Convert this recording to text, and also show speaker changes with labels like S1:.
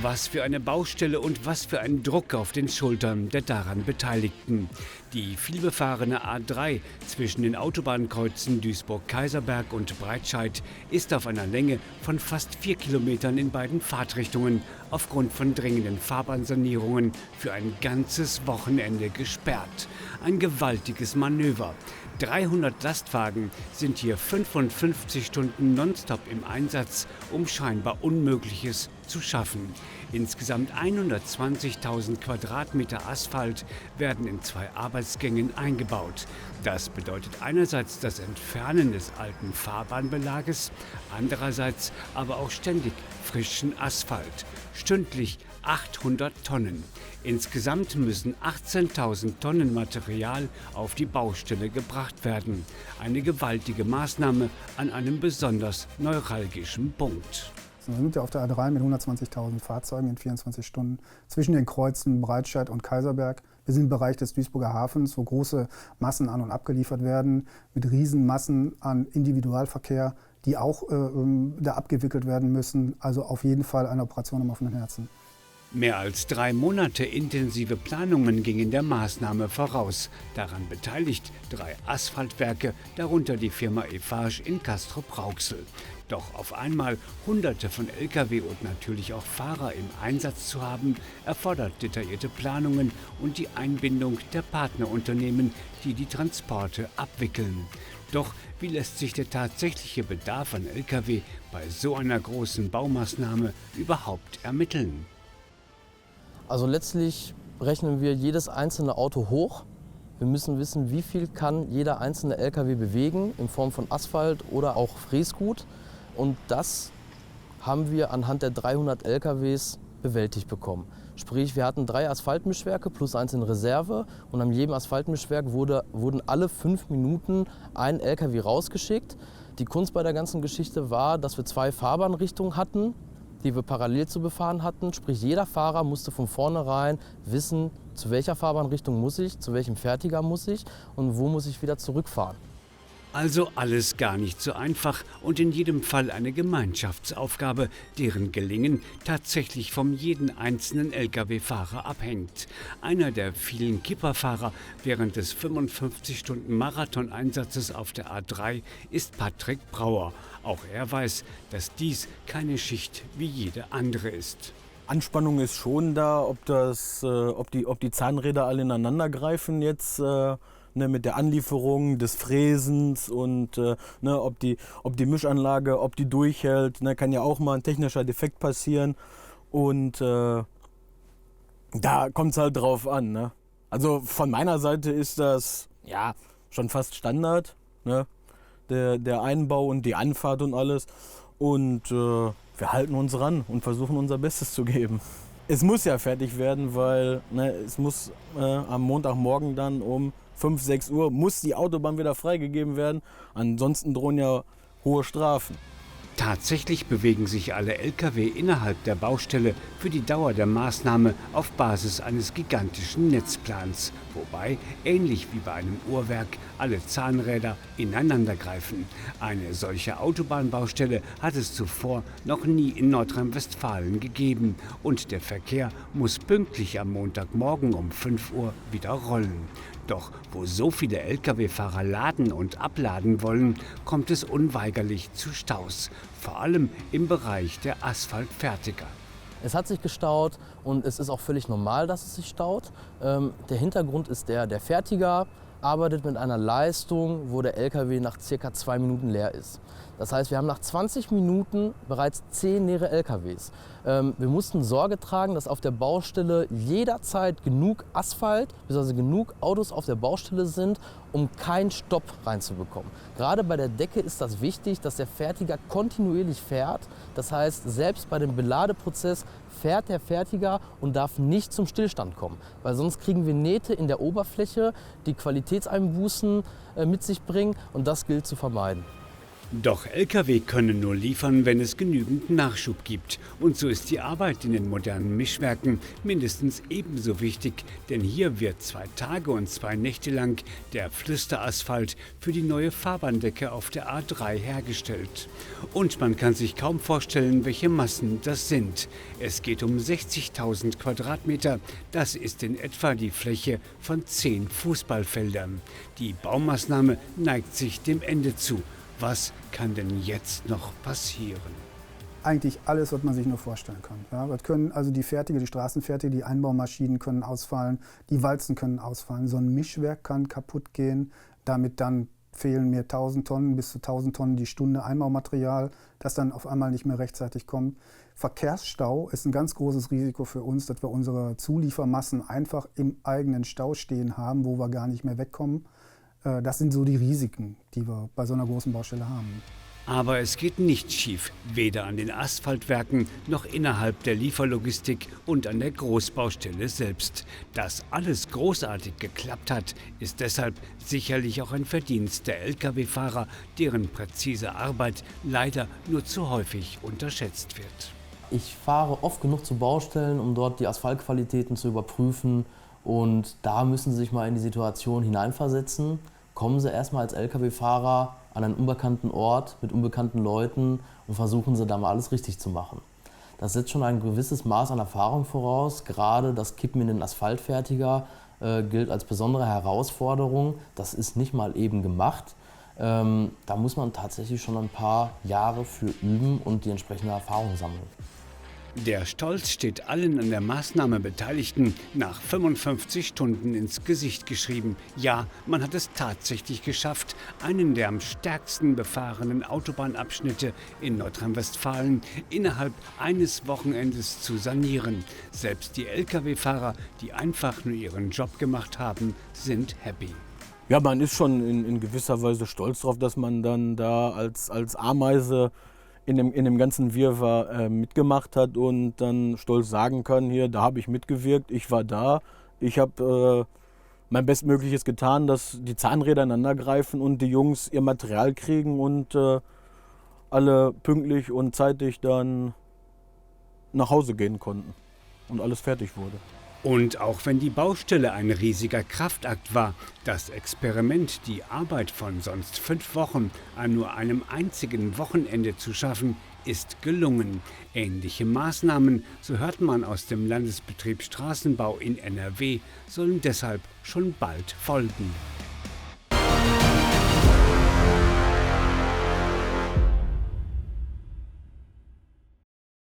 S1: Was für eine Baustelle und was für ein Druck auf den Schultern der daran Beteiligten. Die vielbefahrene A3 zwischen den Autobahnkreuzen Duisburg-Kaiserberg und Breitscheid ist auf einer Länge von fast 4 Kilometern in beiden Fahrtrichtungen aufgrund von dringenden Fahrbahnsanierungen für ein ganzes Wochenende gesperrt. Ein gewaltiges Manöver. 300 Lastwagen sind hier 55 Stunden nonstop im Einsatz, um scheinbar Unmögliches zu schaffen. Insgesamt 120.000 Quadratmeter Asphalt werden in 2 Arbeitsgängen eingebaut. Das bedeutet einerseits das Entfernen des alten Fahrbahnbelages, andererseits aber auch ständig frischen Asphalt. Stündlich 800 Tonnen. Insgesamt müssen 18.000 Tonnen Material auf die Baustelle gebracht werden. Eine gewaltige Maßnahme an einem besonders neuralgischen Punkt.
S2: Wir sind ja auf der A3 mit 120.000 Fahrzeugen in 24 Stunden zwischen den Kreuzen Breitscheid und Kaiserberg. Wir sind im Bereich des Duisburger Hafens, wo große Massen an- und abgeliefert werden, mit Riesenmassen an Individualverkehr, die auch da abgewickelt werden müssen. Also auf jeden Fall eine Operation am offenen Herzen.
S1: Mehr als 3 Monate intensive Planungen gingen der Maßnahme voraus. Daran beteiligt 3 Asphaltwerke, darunter die Firma Eiffage in Castrop-Rauxel. Doch auf einmal Hunderte von Lkw und natürlich auch Fahrer im Einsatz zu haben, erfordert detaillierte Planungen und die Einbindung der Partnerunternehmen, die die Transporte abwickeln. Doch wie lässt sich der tatsächliche Bedarf an Lkw bei so einer großen Baumaßnahme überhaupt ermitteln?
S3: Also letztlich rechnen wir jedes einzelne Auto hoch. Wir müssen wissen, wie viel kann jeder einzelne LKW bewegen in Form von Asphalt oder auch Fräsgut. Und das haben wir anhand der 300 LKWs bewältigt bekommen. Sprich, wir hatten 3 Asphaltmischwerke plus 1 in Reserve und an jedem Asphaltmischwerk wurden alle 5 Minuten ein LKW rausgeschickt. Die Kunst bei der ganzen Geschichte war, dass wir 2 Fahrbahnrichtungen hatten, die wir parallel zu befahren hatten. Sprich, jeder Fahrer musste von vornherein wissen, zu welcher Fahrbahnrichtung muss ich, zu welchem Fertiger muss ich und wo muss ich wieder zurückfahren.
S1: Also alles gar nicht so einfach und in jedem Fall eine Gemeinschaftsaufgabe, deren Gelingen tatsächlich vom jeden einzelnen Lkw-Fahrer abhängt. Einer der vielen Kipperfahrer während des 55-Stunden-Marathon-Einsatzes auf der A3 ist Patrick Brauer. Auch er weiß, dass dies keine Schicht wie jede andere ist.
S4: Anspannung ist schon da, ob die Zahnräder alle ineinander greifen jetzt. Mit der Anlieferung des Fräsens und ob die Mischanlage, ob die durchhält. Kann ja auch mal ein technischer Defekt passieren. Und da kommt es halt drauf an. Ne? Also von meiner Seite ist das ja schon fast Standard. Ne? Der Einbau und die Anfahrt und alles. Und wir halten uns ran und versuchen unser Bestes zu geben. Es muss ja fertig werden, weil es muss am Montagmorgen dann um 5, 6 Uhr muss die Autobahn wieder freigegeben werden. Ansonsten drohen ja hohe Strafen.
S1: Tatsächlich bewegen sich alle Lkw innerhalb der Baustelle für die Dauer der Maßnahme auf Basis eines gigantischen Netzplans, wobei, ähnlich wie bei einem Uhrwerk, alle Zahnräder ineinandergreifen. Eine solche Autobahnbaustelle hat es zuvor noch nie in Nordrhein-Westfalen gegeben und der Verkehr muss pünktlich am Montagmorgen um 5 Uhr wieder rollen. Doch wo so viele Lkw-Fahrer laden und abladen wollen, kommt es unweigerlich zu Staus, vor allem im Bereich der Asphaltfertiger.
S3: Es hat sich gestaut und es ist auch völlig normal, dass es sich staut. Der Hintergrund ist der Fertiger arbeitet mit einer Leistung, wo der LKW nach ca. 2 Minuten leer ist. Das heißt, wir haben nach 20 Minuten bereits 10 leere LKWs. Wir mussten Sorge tragen, dass auf der Baustelle jederzeit genug Asphalt bzw. genug Autos auf der Baustelle sind, um keinen Stopp reinzubekommen. Gerade bei der Decke ist das wichtig, dass der Fertiger kontinuierlich fährt. Das heißt, selbst bei dem Beladeprozess fährt der Fertiger und darf nicht zum Stillstand kommen. Weil sonst kriegen wir Nähte in der Oberfläche, die Qualitätseinbußen mit sich bringen und das gilt zu vermeiden.
S1: Doch Lkw können nur liefern, wenn es genügend Nachschub gibt. Und so ist die Arbeit in den modernen Mischwerken mindestens ebenso wichtig, denn hier wird 2 Tage und 2 Nächte lang der Flüsterasphalt für die neue Fahrbahndecke auf der A3 hergestellt. Und man kann sich kaum vorstellen, welche Massen das sind. Es geht um 60.000 Quadratmeter. Das ist in etwa die Fläche von 10 Fußballfeldern. Die Baumaßnahme neigt sich dem Ende zu. Was kann denn jetzt noch passieren?
S2: Eigentlich alles, was man sich nur vorstellen kann. Ja, das können also die Straßenfertige, die Einbaumaschinen können ausfallen, die Walzen können ausfallen. So ein Mischwerk kann kaputt gehen. Damit dann fehlen mir 1000 Tonnen bis zu 1000 Tonnen die Stunde Einbaumaterial, das dann auf einmal nicht mehr rechtzeitig kommt. Verkehrsstau ist ein ganz großes Risiko für uns, dass wir unsere Zuliefermassen einfach im eigenen Stau stehen haben, wo wir gar nicht mehr wegkommen. Das sind so die Risiken, die wir bei so einer großen Baustelle haben.
S1: Aber es geht nicht schief, weder an den Asphaltwerken noch innerhalb der Lieferlogistik und an der Großbaustelle selbst. Dass alles großartig geklappt hat, ist deshalb sicherlich auch ein Verdienst der Lkw-Fahrer, deren präzise Arbeit leider nur zu häufig unterschätzt wird.
S3: Ich fahre oft genug zu Baustellen, um dort die Asphaltqualitäten zu überprüfen. Und da müssen Sie sich mal in die Situation hineinversetzen. Kommen Sie erstmal als Lkw-Fahrer an einen unbekannten Ort mit unbekannten Leuten und versuchen Sie da mal alles richtig zu machen. Das setzt schon ein gewisses Maß an Erfahrung voraus. Gerade das Kippen in den Asphaltfertiger gilt als besondere Herausforderung. Das ist nicht mal eben gemacht. Da muss man tatsächlich schon ein paar Jahre für üben und die entsprechende Erfahrung sammeln.
S1: Der Stolz steht allen an der Maßnahme Beteiligten nach 55 Stunden ins Gesicht geschrieben. Ja, man hat es tatsächlich geschafft, einen der am stärksten befahrenen Autobahnabschnitte in Nordrhein-Westfalen innerhalb eines Wochenendes zu sanieren. Selbst die Lkw-Fahrer, die einfach nur ihren Job gemacht haben, sind happy.
S4: Ja, man ist schon in gewisser Weise stolz drauf, dass man dann da als Ameise in dem ganzen Wirrwarr mitgemacht hat und dann stolz sagen kann, hier, da habe ich mitgewirkt, ich war da, ich habe mein Bestmögliches getan, dass die Zahnräder ineinander greifen und die Jungs ihr Material kriegen und alle pünktlich und zeitig dann nach Hause gehen konnten und alles fertig wurde.
S1: Und auch wenn die Baustelle ein riesiger Kraftakt war, das Experiment, die Arbeit von sonst 5 Wochen an nur einem einzigen Wochenende zu schaffen, ist gelungen. Ähnliche Maßnahmen, so hört man aus dem Landesbetrieb Straßenbau in NRW, sollen deshalb schon bald folgen.